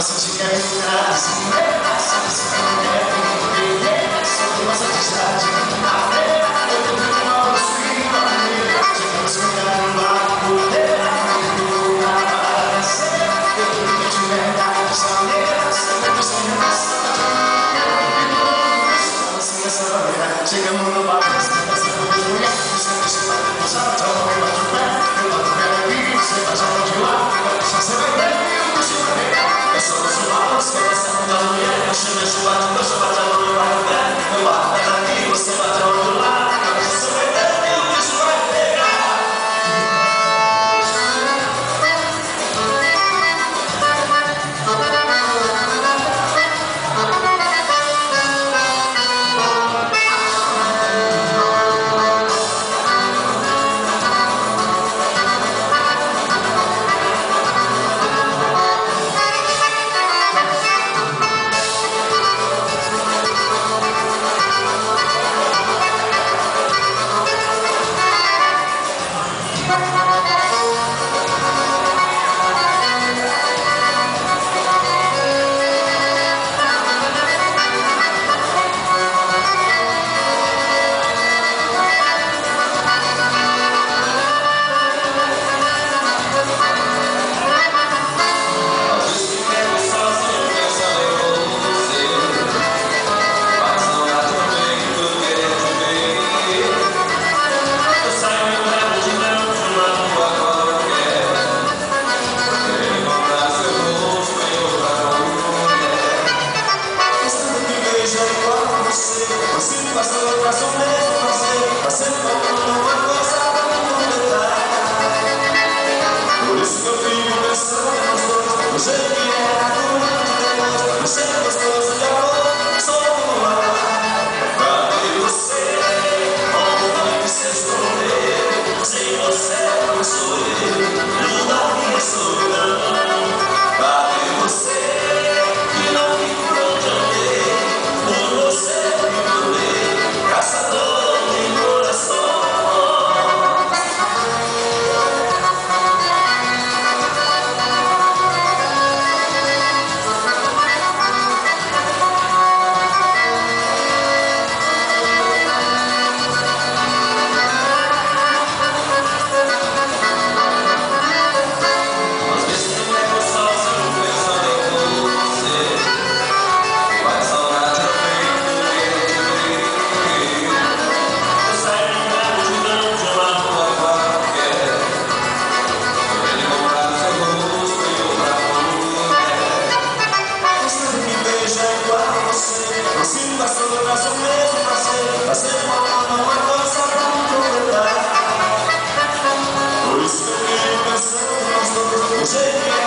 se te quer ficar assim, se te quer viver, só tem uma satisfação a ver, eu tô muito mal no swing, chegamos a ficar no barco, eu vou aparecer, eu tô muito de verdade, essa maneira, sempre tô sem emoção, assim dessa maneira, chegamos no barco, essa mulher, sempre se vai deposar, então eu bato o pé aqui, você faz a mão de lá, você vai ver. Somos humanos, começamos da mulher, eu chamo de lado, eu chamo de amor, eu bato o pé, eu bato aqui, você bate ao outro lado, você vai ver, e o bicho vai pegar. Você passou o braço mesmo, você falando uma coisa pra completar. Por isso que eu fico pensando nos dois, no jeito que era tudo, no jeito gostoso de amor, só um ar. Cadê você? Como foi que se escondeu? Sem você não sou eu, no da minha solidão. Cadê você? Que não me por onde andei, por você. Caçador de coração. Às vezes eu pego sozinho pensando em você. Vai saudade eu venho. Eu saio de casa de não de uma rua qualquer. Ele comprar seu rosto e outra mulher. Gostando que beija igual a você. Você passou no braço mesmo pra ser. Fazendo uma coisa pra completar. Por isso que eu fico pensando nos dois.